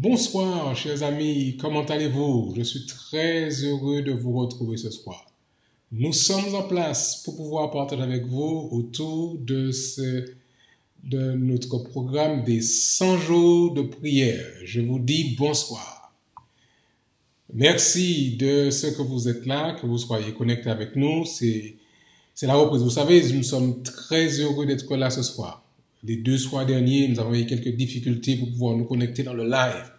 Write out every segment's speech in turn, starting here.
Bonsoir, chers amis, comment allez-vous? Je suis très heureux de vous retrouver ce soir. Nous sommes en place pour pouvoir partager avec vous autour de notre programme des 100 jours de prière. Je vous dis bonsoir. Merci de ce que vous êtes là, que vous soyez connectés avec nous. C'est la reprise. Vous savez, nous sommes très heureux d'être là ce soir. Les 2 soirs derniers, nous avons eu quelques difficultés pour pouvoir nous connecter dans le live.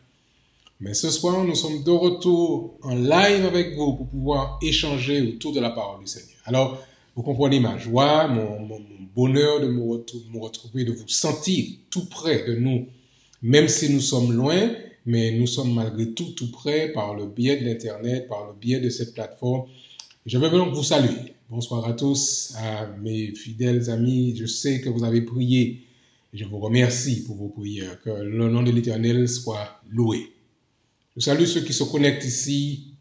Mais ce soir, nous sommes de retour en live avec vous pour pouvoir échanger autour de la parole du Seigneur. Alors, vous comprenez ma joie, mon bonheur de me retrouver, de vous sentir tout près de nous, même si nous sommes loin, mais nous sommes malgré tout près par le biais de l'Internet, par le biais de cette plateforme. Je veux donc vous saluer. Bonsoir à tous, à mes fidèles amis. Je sais que vous avez prié. Je vous remercie pour vos prières. Que le nom de l'Éternel soit loué. Je salue ceux qui se connectent ici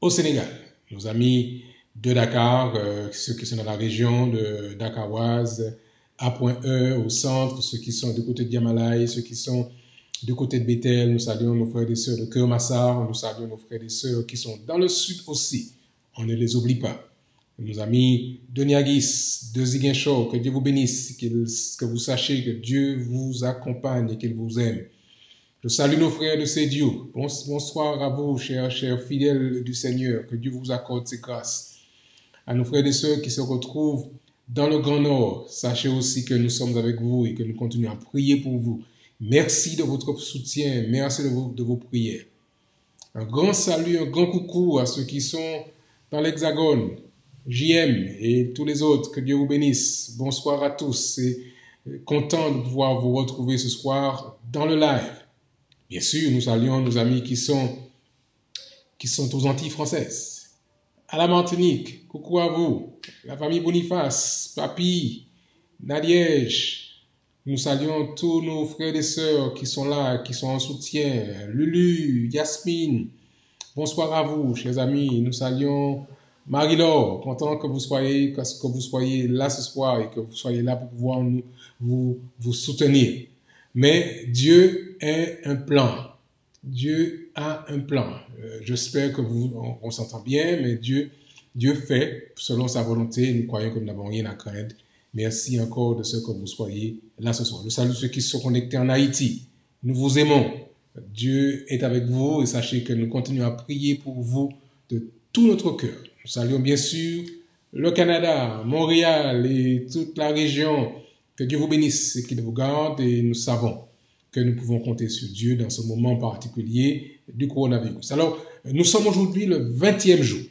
au Sénégal, nos amis de Dakar, ceux qui sont dans la région de Dakaroise, A.E au centre, ceux qui sont du côté de Diamalaï, ceux qui sont du côté de Bethel. Nous saluons nos frères et sœurs de Kermassar, nous saluons nos frères et sœurs qui sont dans le sud aussi. On ne les oublie pas. Nos amis de Niagis, de Ziguinchor, que Dieu vous bénisse, que vous sachiez que Dieu vous accompagne et qu'il vous aime. Je salue nos frères de Sédio. Bonsoir à vous, chers fidèles du Seigneur. Que Dieu vous accorde ses grâces. À nos frères et sœurs qui se retrouvent dans le Grand Nord, sachez aussi que nous sommes avec vous et que nous continuons à prier pour vous. Merci de votre soutien. Merci de vos prières. Un grand salut, un grand coucou à ceux qui sont dans l'Hexagone, JM et tous les autres. Que Dieu vous bénisse. Bonsoir à tous. Et content de pouvoir vous retrouver ce soir dans le live. Bien sûr, nous saluons nos amis qui sont aux Antilles françaises. À la Martinique, coucou à vous. La famille Boniface, Papi, Nadiège. Nous saluons tous nos frères et sœurs qui sont là, qui sont en soutien. Lulu, Yasmine. Bonsoir à vous, chers amis. Nous saluons Marie-Laure. Content que vous soyez là ce soir et que vous soyez là pour pouvoir vous soutenir. Mais Dieu a un plan. Dieu a un plan. J'espère que on s'entend bien, mais Dieu fait selon sa volonté. Nous croyons que nous n'avons rien à craindre. Merci encore de ce que vous soyez là ce soir. Je salue ceux qui sont connectés en Haïti. Nous vous aimons. Dieu est avec vous et sachez que nous continuons à prier pour vous de tout notre cœur. Nous saluons bien sûr le Canada, Montréal et toute la région. Que Dieu vous bénisse et qu'il vous garde et nous savons que nous pouvons compter sur Dieu dans ce moment particulier du coronavirus. Alors, nous sommes aujourd'hui le 20e jour.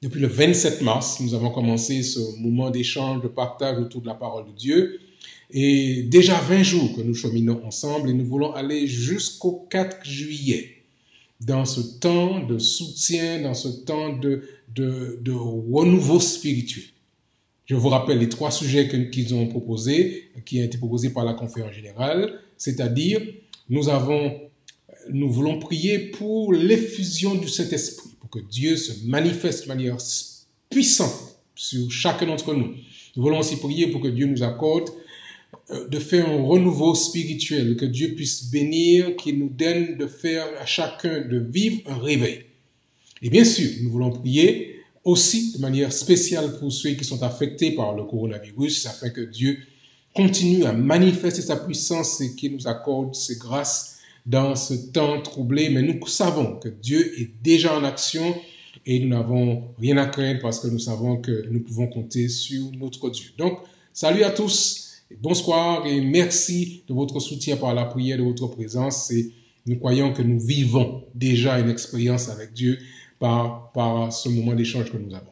Depuis le 27 mars, nous avons commencé ce moment d'échange, de partage autour de la parole de Dieu. Et déjà 20 jours que nous cheminons ensemble et nous voulons aller jusqu'au 4 juillet. Dans ce temps de soutien, dans ce temps de renouveau spirituel. Je vous rappelle les 3 sujets qu'ils ont proposés, qui ont été proposés par la conférence générale, c'est-à-dire nous voulons prier pour l'effusion du Saint-Esprit, pour que Dieu se manifeste de manière puissante sur chacun d'entre nous. Nous voulons aussi prier pour que Dieu nous accorde de faire un renouveau spirituel, que Dieu puisse bénir, qu'il nous donne de faire à chacun de vivre un réveil. Et bien sûr, nous voulons prier aussi de manière spéciale pour ceux qui sont affectés par le coronavirus, afin que Dieu continue à manifester sa puissance et qu'il nous accorde ses grâces dans ce temps troublé. Mais nous savons que Dieu est déjà en action et nous n'avons rien à craindre parce que nous savons que nous pouvons compter sur notre Dieu. Donc, salut à tous, bonsoir et merci de votre soutien par la prière, de votre présence. Et nous croyons que nous vivons déjà une expérience avec Dieu par ce moment d'échange que nous avons.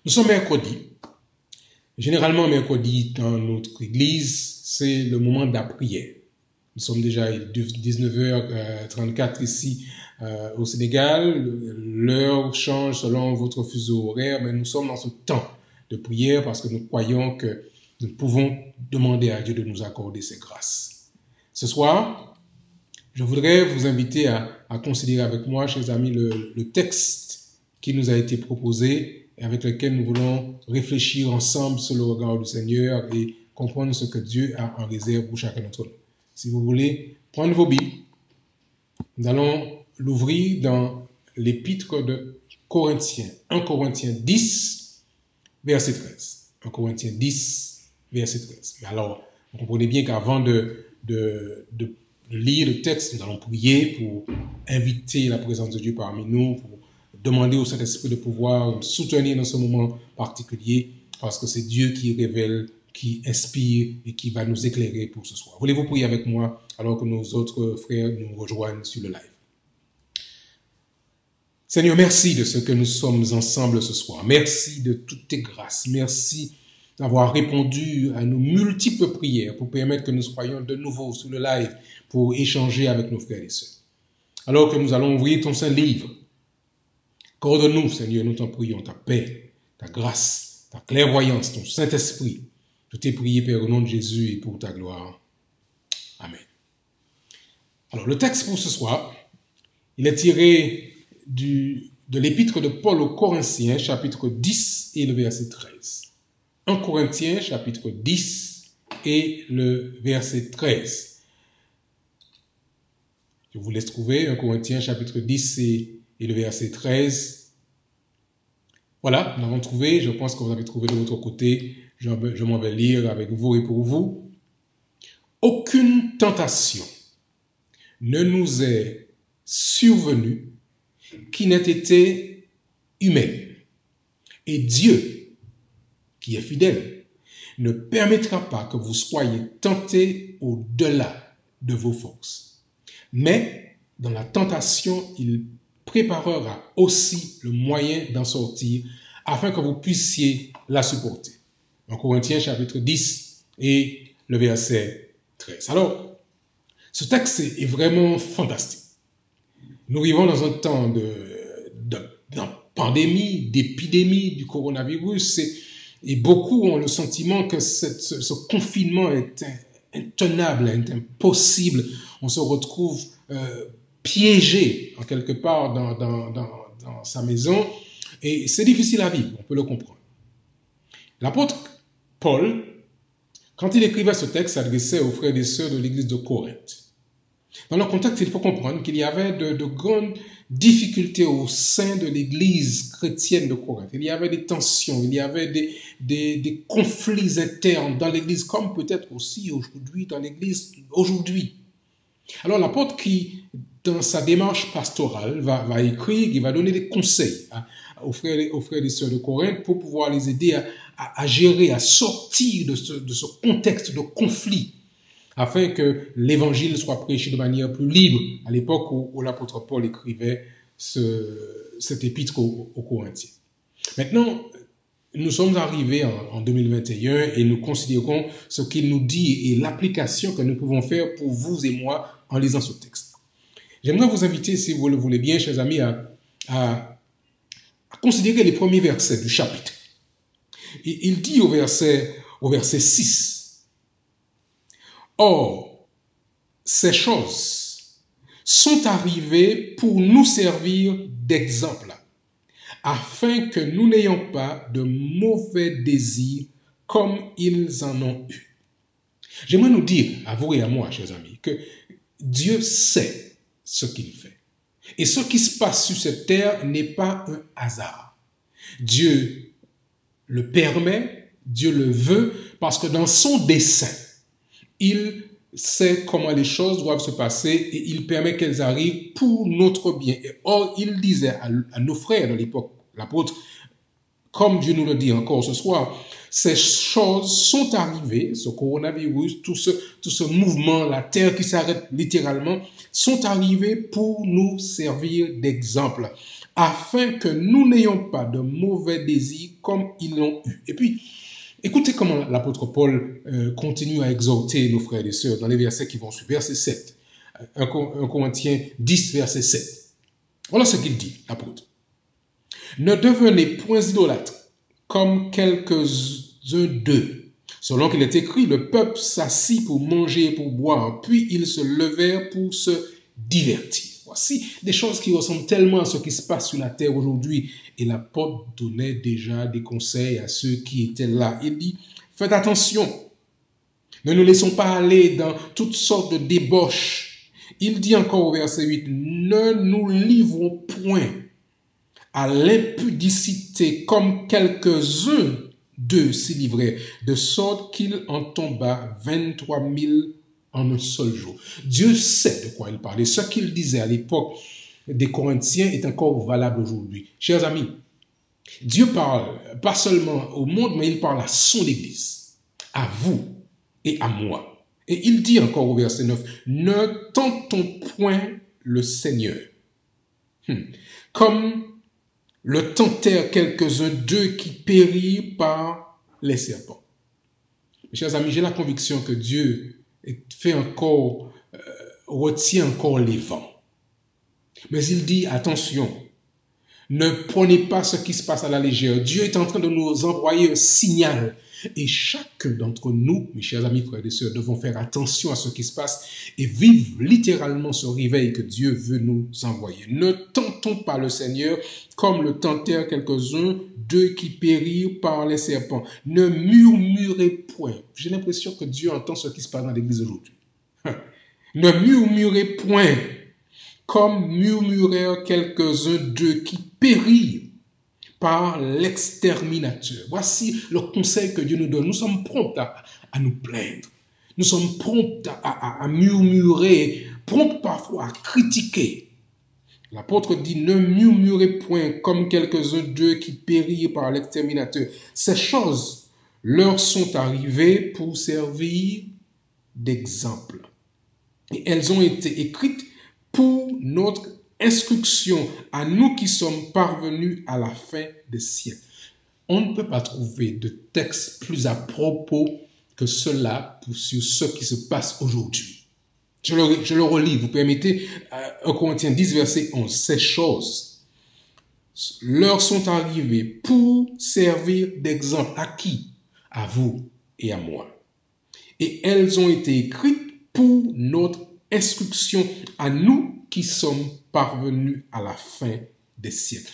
Nous sommes mercredi. Généralement, mercredi, dans notre église, c'est le moment de la prière. Nous sommes déjà à 19h34 ici au Sénégal. L'heure change selon votre fuseau horaire, mais nous sommes dans ce temps de prière parce que nous croyons que nous pouvons demander à Dieu de nous accorder ses grâces. Ce soir, je voudrais vous inviter à considérer avec moi, chers amis, le texte qui nous a été proposé et avec lequel nous voulons réfléchir ensemble sur le regard du Seigneur et comprendre ce que Dieu a en réserve pour chacun d'entre nous. si vous voulez prendre vos Bibles, nous allons l'ouvrir dans l'épître de Corinthiens, 1 Corinthiens 10, verset 13. 1 Corinthiens 10, verset 13. Mais alors, vous comprenez bien qu'avant de lire le texte, nous allons prier pour inviter la présence de Dieu parmi nous, pour demander au Saint-Esprit de pouvoir nous soutenir dans ce moment particulier, parce que c'est Dieu qui révèle, qui inspire et qui va nous éclairer pour ce soir. Voulez-vous prier avec moi alors que nos autres frères nous rejoignent sur le live? Seigneur, merci de ce que nous sommes ensemble ce soir. Merci de toutes tes grâces. Merci d'avoir répondu à nos multiples prières pour permettre que nous soyons de nouveau sur le live pour échanger avec nos frères et sœurs. Alors que nous allons ouvrir ton saint livre, coordonne-nous, Seigneur, nous t'en prions, ta paix, ta grâce, ta clairvoyance, ton Saint-Esprit. Je t'ai prié, Père, au nom de Jésus et pour ta gloire. Amen. Alors, le texte pour ce soir, il est tiré de l'épître de Paul aux Corinthiens, chapitre 10 et le verset 13. 1 Corinthiens, chapitre 10 et le verset 13. Je vous laisse trouver 1 Corinthiens, chapitre 10 et le verset 13. Voilà, nous l'avons trouvé. Je pense que vous avez trouvé de votre côté. Je m'en vais lire avec vous et pour vous. Aucune tentation ne nous est survenue qui n'ait été humaine. Et Dieu, qui est fidèle, ne permettra pas que vous soyez tentés au-delà de vos forces. Mais dans la tentation, il préparera aussi le moyen d'en sortir afin que vous puissiez la supporter. En Corinthiens chapitre 10 et le verset 13. Alors, ce texte est vraiment fantastique. Nous vivons dans un temps de pandémie, d'épidémie du coronavirus et beaucoup ont le sentiment que ce confinement est intenable, est impossible. On se retrouve piégé en quelque part dans sa maison et c'est difficile à vivre, on peut le comprendre. L'apôtre Paul, quand il écrivait ce texte, s'adressait aux frères et sœurs de l'église de Corinthe. Dans le contexte, il faut comprendre qu'il y avait de grandes difficultés au sein de l'église chrétienne de Corinthe. Il y avait des tensions, il y avait des conflits internes dans l'église, comme peut-être aussi aujourd'hui dans l'église aujourd'hui. Alors l'apôtre qui, dans sa démarche pastorale, va écrire, il va donner des conseils aux frères et sœurs de Corinthe pour pouvoir les aider à gérer, à sortir de ce contexte de conflit, afin que l'évangile soit prêché de manière plus libre, à l'époque où l'apôtre Paul écrivait cet épître aux Corinthiens. Maintenant, nous sommes arrivés en 2021 et nous considérons ce qu'il nous dit et l'application que nous pouvons faire pour vous et moi en lisant ce texte. J'aimerais vous inviter, si vous le voulez bien, chers amis, à considérer les premiers versets du chapitre. Et il dit au verset 6, « Or, ces choses sont arrivées pour nous servir d'exemple, afin que nous n'ayons pas de mauvais désirs comme ils en ont eu. » J'aimerais nous dire, à vous et à moi, chers amis, que Dieu sait ce qu'il fait. Et ce qui se passe sur cette terre n'est pas un hasard. Dieu le permet, Dieu le veut, parce que dans son dessein, il sait comment les choses doivent se passer et il permet qu'elles arrivent pour notre bien. Et or, il disait à nos frères de l'époque, l'apôtre, comme Dieu nous le dit encore ce soir, ces choses sont arrivées, ce coronavirus, tout ce mouvement, la terre qui s'arrête littéralement, sont arrivées pour nous servir d'exemple, afin que nous n'ayons pas de mauvais désirs comme ils l'ont eu. Et puis, écoutez comment l'apôtre Paul continue à exhorter nos frères et sœurs dans les versets qui vont suivre. Verset 7. 1 Corinthiens 10, verset 7. Voilà ce qu'il dit, l'apôtre. « Ne devenez point idolâtres, comme quelques-uns d'eux. Selon qu'il est écrit, le peuple s'assit pour manger et pour boire, puis ils se levèrent pour se divertir. » Voici des choses qui ressemblent tellement à ce qui se passe sur la terre aujourd'hui. Et l'apôtre donnait déjà des conseils à ceux qui étaient là. Il dit, faites attention, Ne nous laissons pas aller dans toutes sortes de débauches. Il dit encore au verset 8, ne nous livrons point à l'impudicité comme quelques-uns d'eux s'y livraient, de sorte qu'il en tomba 23 000 en un seul jour. Dieu sait de quoi il parlait. Ce qu'il disait à l'époque des Corinthiens est encore valable aujourd'hui. Chers amis, Dieu parle pas seulement au monde, mais il parle à son Église, à vous et à moi. Et il dit encore au verset 9, ne tentons point le Seigneur, comme le tentèrent quelques-uns d'eux qui périrent par les serpents. Mes chers amis, j'ai la conviction que Dieu retient encore les vents. Mais il dit, attention, ne prenez pas ce qui se passe à la légère. Dieu est en train de nous envoyer un signal. Et chacun d'entre nous, mes chers amis, frères et sœurs, devons faire attention à ce qui se passe et vivre littéralement ce réveil que Dieu veut nous envoyer. Ne tentons pas le Seigneur comme le tentèrent quelques-uns d'eux qui périrent par les serpents. Ne murmurez point. J'ai l'impression que Dieu entend ce qui se passe dans l'Église aujourd'hui. Ne murmurez point comme murmurèrent quelques-uns d'eux qui périrent par l'exterminateur. Voici le conseil que Dieu nous donne. Nous sommes prompts à nous plaindre. Nous sommes prompts à murmurer, prompts parfois à critiquer. L'apôtre dit, ne murmurez point comme quelques-uns d'eux qui périrent par l'exterminateur. Ces choses leur sont arrivées pour servir d'exemple. Et elles ont été écrites pour notre instruction à nous qui sommes parvenus à la fin des siècles. On ne peut pas trouver de texte plus à propos que cela sur ce qui se passe aujourd'hui. Je le relis, vous permettez, 1 Corinthiens 10, verset 11. Ces choses leur sont arrivées pour servir d'exemple à qui? À vous et à moi. Et elles ont été écrites pour notre instruction à nous qui sommes parvenus à la fin des siècles.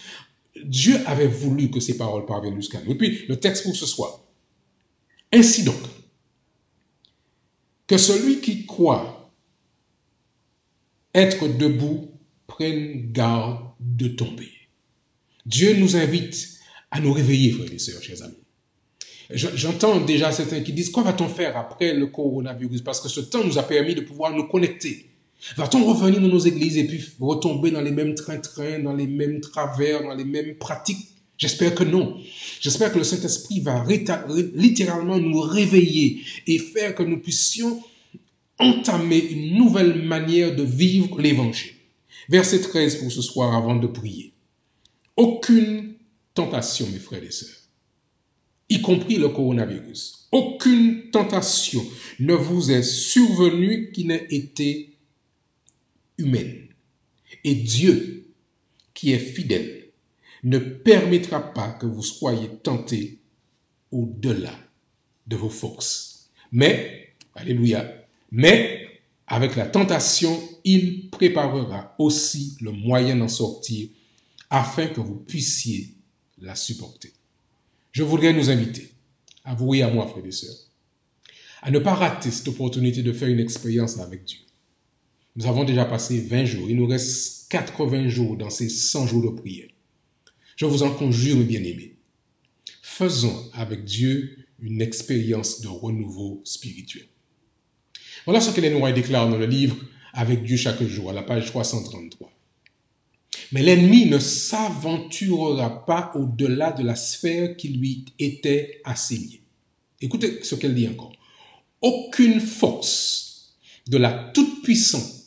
Dieu avait voulu que ces paroles parviennent jusqu'à nous. Et puis, le texte pour ce soir. Ainsi donc, que celui qui croit être debout prenne garde de tomber. Dieu nous invite à nous réveiller, frères et sœurs, chers amis. J'entends déjà certains qui disent, quoi va-t-on faire après le coronavirus? Parce que ce temps nous a permis de pouvoir nous connecter. Va-t-on revenir dans nos églises et puis retomber dans les mêmes trains-trains, dans les mêmes travers, dans les mêmes pratiques? J'espère que non. J'espère que le Saint-Esprit va littéralement nous réveiller et faire que nous puissions entamer une nouvelle manière de vivre l'Évangile. Verset 13 pour ce soir avant de prier. Aucune tentation, mes frères et sœurs, y compris le coronavirus, aucune tentation ne vous est survenue qui n'ait été humaine. Et Dieu, qui est fidèle, ne permettra pas que vous soyez tentés au-delà de vos forces. Mais, alléluia, mais avec la tentation, il préparera aussi le moyen d'en sortir afin que vous puissiez la supporter. Je voudrais nous inviter, à vous et à moi, frères et sœurs, à ne pas rater cette opportunité de faire une expérience avec Dieu. Nous avons déjà passé 20 jours. Il nous reste 80 jours dans ces 100 jours de prière. Je vous en conjure, mes bien-aimés. Faisons avec Dieu une expérience de renouveau spirituel. Voilà ce que l'Énoir déclare dans le livre « Avec Dieu chaque jour » à la page 333. Mais l'ennemi ne s'aventurera pas au-delà de la sphère qui lui était assignée. Écoutez ce qu'elle dit encore. Aucune force de la toute-puissance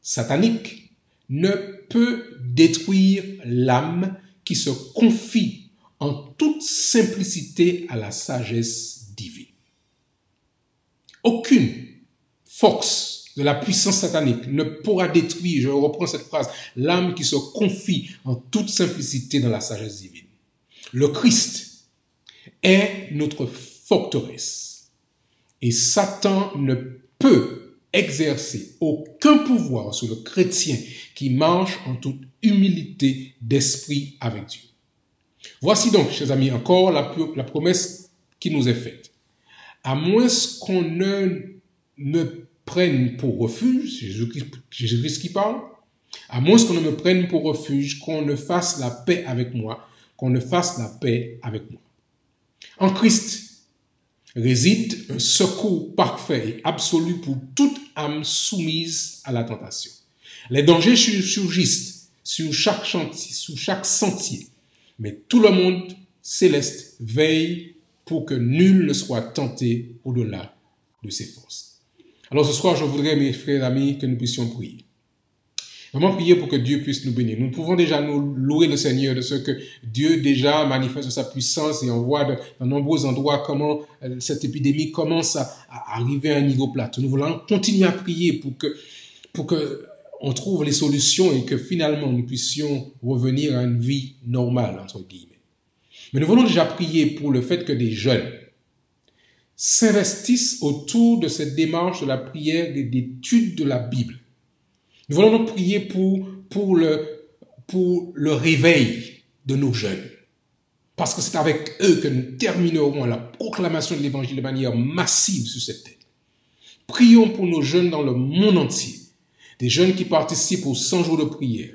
satanique ne peut détruire l'âme qui se confie en toute simplicité à la sagesse divine. Aucune force de la puissance satanique ne pourra détruire, je reprends cette phrase, l'âme qui se confie en toute simplicité dans la sagesse divine. Le Christ est notre forteresse et Satan ne peut exercer aucun pouvoir sur le chrétien qui marche en toute humilité d'esprit avec Dieu. Voici donc, chers amis, encore la promesse qui nous est faite. à moins qu'on ne me prenne pour refuge, Jésus-Christ qui parle, à moins qu'on ne me prenne pour refuge, qu'on ne fasse la paix avec moi, qu'on ne fasse la paix avec moi. En Christ réside un secours parfait et absolu pour toute âme soumise à la tentation. Les dangers surgissent sur chaque sentier, mais tout le monde céleste veille pour que nul ne soit tenté au-delà de ses forces. Alors ce soir, je voudrais, mes frères et amis, que nous puissions prier. Vraiment prier pour que Dieu puisse nous bénir. Nous pouvons déjà nous louer le Seigneur de ce que Dieu déjà manifeste sa puissance et on voit dans nombreux endroits comment cette épidémie commence à arriver à un niveau plateau. Nous voulons continuer à prier pour que on trouve les solutions et que finalement nous puissions revenir à une vie normale, entre guillemets. Mais nous voulons déjà prier pour le fait que des jeunes s'investissent autour de cette démarche de la prière et d'étude de la Bible. Nous voulons donc prier pour le réveil de nos jeunes. Parce que c'est avec eux que nous terminerons la proclamation de l'Évangile de manière massive sur cette terre. Prions pour nos jeunes dans le monde entier. Des jeunes qui participent aux 100 jours de prière.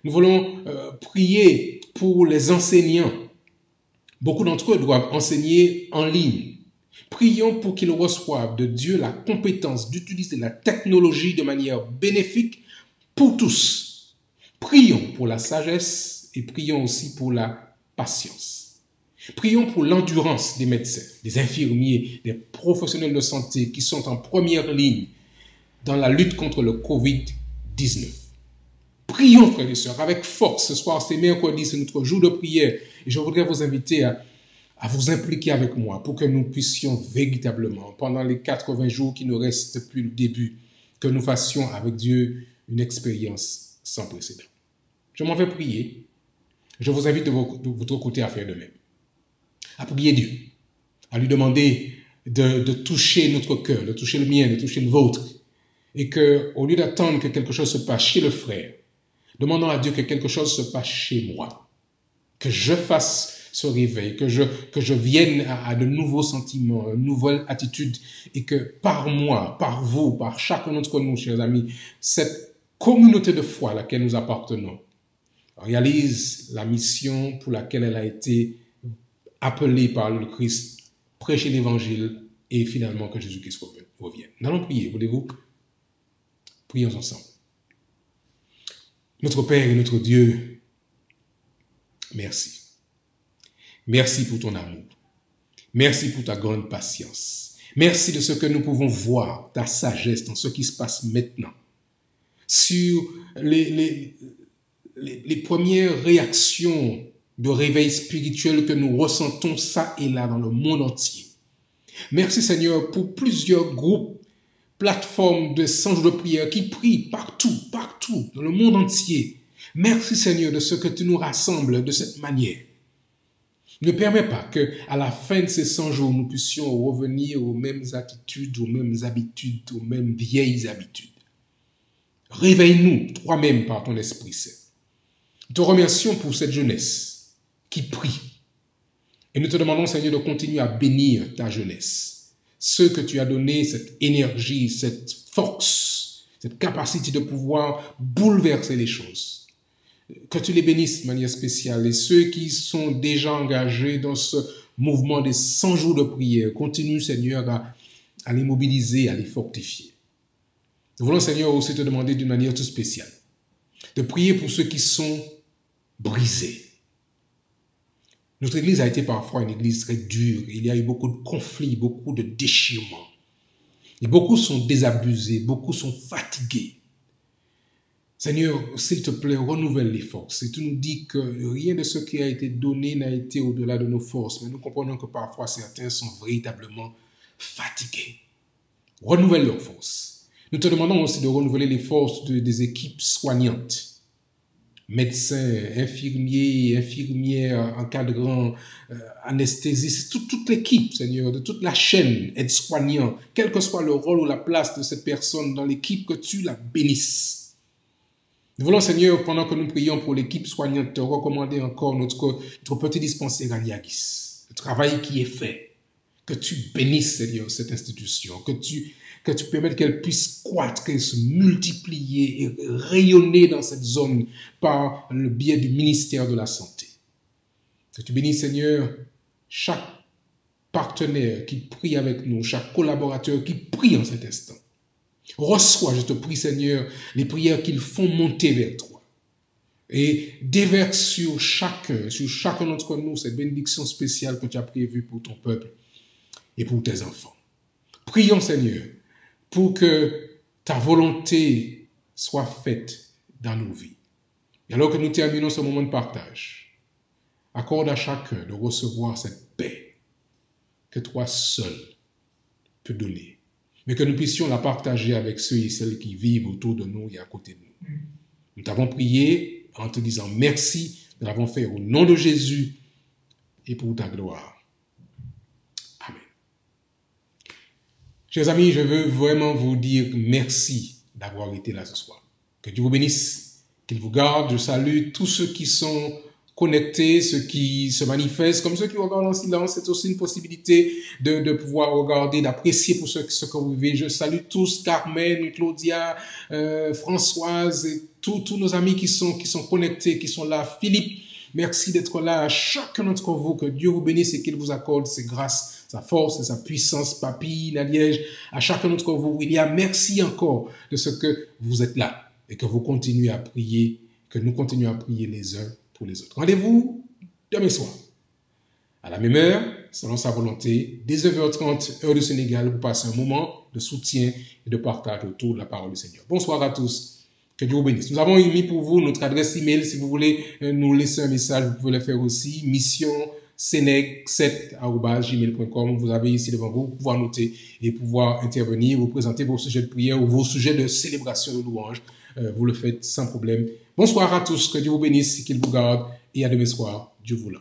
Nous voulons prier pour les enseignants. Beaucoup d'entre eux doivent enseigner en ligne. Prions pour qu'ils reçoivent de Dieu la compétence d'utiliser la technologie de manière bénéfique pour tous. Prions pour la sagesse et prions aussi pour la patience. Prions pour l'endurance des médecins, des infirmiers, des professionnels de santé qui sont en première ligne dans la lutte contre le Covid-19. Prions, frères et sœurs, avec force. Ce soir, c'est mercredi, c'est notre jour de prière. Et je voudrais vous inviter à vous impliquer avec moi pour que nous puissions véritablement, pendant les 80 jours qui nous restent depuis le début, que nous fassions avec Dieu une expérience sans précédent. Je m'en vais prier. Je vous invite de votre côté à faire de même. À prier Dieu, à lui demander de toucher notre cœur, de toucher le mien, de toucher le vôtre. Et que, au lieu d'attendre que quelque chose se passe chez le frère, demandons à Dieu que quelque chose se passe chez moi. Que je fasse ce réveil, que je vienne à de nouveaux sentiments, une nouvelle attitude, et que par moi, par vous, par chacun d'entre nous, chers amis, cette communauté de foi à laquelle nous appartenons réalise la mission pour laquelle elle a été appelée par le Christ, prêcher l'Évangile et finalement que Jésus-Christ revienne. Nous allons prier, voulez-vous? Prions ensemble. Notre Père et notre Dieu, merci. Merci pour ton amour. Merci pour ta grande patience. Merci de ce que nous pouvons voir, ta sagesse dans ce qui se passe maintenant. Sur les premières réactions de réveil spirituel que nous ressentons ça et là dans le monde entier. Merci Seigneur pour plusieurs groupes, plateformes de 100 jours de prière qui prient partout, dans le monde entier. Merci Seigneur de ce que tu nous rassembles de cette manière. Ne permets pas qu'à la fin de ces 100 jours, nous puissions revenir aux mêmes attitudes, aux mêmes habitudes, aux mêmes vieilles habitudes. Réveille-nous toi-même par ton Esprit Saint. Nous te remercions pour cette jeunesse qui prie. Et nous te demandons, Seigneur, de continuer à bénir ta jeunesse. Ceux que tu as donné cette énergie, cette force, cette capacité de pouvoir bouleverser les choses. Que tu les bénisses de manière spéciale. Et ceux qui sont déjà engagés dans ce mouvement des 100 jours de prière, continue, Seigneur, à les mobiliser, à les fortifier. Nous voulons, Seigneur, aussi te demander d'une manière toute spéciale de prier pour ceux qui sont brisés. Notre Église a été parfois une Église très dure. Il y a eu beaucoup de conflits, beaucoup de déchirements. Et beaucoup sont désabusés, beaucoup sont fatigués. Seigneur, s'il te plaît, renouvelle les forces. Et tu nous dis que rien de ce qui a été donné n'a été au-delà de nos forces. Mais nous comprenons que parfois certains sont véritablement fatigués. Renouvelle leurs forces. Nous te demandons aussi de renouveler les forces des équipes soignantes. Médecins, infirmiers, infirmières, encadrants, anesthésistes, toute l'équipe, Seigneur, de toute la chaîne, aides-soignants, quel que soit le rôle ou la place de cette personne dans l'équipe, que tu la bénisses. Nous voulons, Seigneur, pendant que nous prions pour l'équipe soignante, te recommander encore notre petit dispensaire à Niagis, le travail qui est fait. Que tu bénisses, Seigneur, cette institution, que tu permettes qu'elle puisse croître et se multiplier et rayonner dans cette zone par le biais du ministère de la Santé. Que tu bénisses, Seigneur, chaque partenaire qui prie avec nous, chaque collaborateur qui prie en cet instant. Reçois, je te prie, Seigneur, les prières qu'ils font monter vers toi. Et déverse sur chacun d'entre nous, cette bénédiction spéciale que tu as prévue pour ton peuple et pour tes enfants. Prions, Seigneur, pour que ta volonté soit faite dans nos vies. Et alors que nous terminons ce moment de partage, accorde à chacun de recevoir cette paix que toi seul peux donner, mais que nous puissions la partager avec ceux et celles qui vivent autour de nous et à côté de nous. Nous t'avons prié en te disant merci, nous l'avons fait au nom de Jésus et pour ta gloire. Amen. Chers amis, je veux vraiment vous dire merci d'avoir été là ce soir. Que Dieu vous bénisse, qu'il vous garde. Je salue tous ceux qui sont connectés, ceux qui se manifestent, comme ceux qui regardent en silence. C'est aussi une possibilité de pouvoir regarder, d'apprécier pour ce que vous vivez. Je salue tous, Carmen, Claudia, Françoise, et tous nos amis qui sont connectés, qui sont là. Philippe, merci d'être là. À chacun d'entre vous, que Dieu vous bénisse et qu'il vous accorde ses grâces, sa force et sa puissance. Papy, la Liège, à chacun d'entre vous, William, merci encore de ce que vous êtes là et que vous continuez à prier, que nous continuons à prier les uns pour les autres. Rendez-vous demain soir, à la même heure, selon sa volonté, 19h30, heure du Sénégal, pour passer un moment de soutien et de partage autour de la parole du Seigneur. Bonsoir à tous. Que Dieu vous bénisse. Nous avons mis pour vous notre adresse email. Si vous voulez nous laisser un message, vous pouvez le faire aussi. missionseneg7@gmail.com. Vous avez ici devant vous, pouvoir noter et pouvoir intervenir, vous présenter vos sujets de prière ou vos sujets de célébration de louange. Vous le faites sans problème. Bonsoir à tous. Que Dieu vous bénisse, qu'il vous garde et à demain soir. Dieu vous l'aime.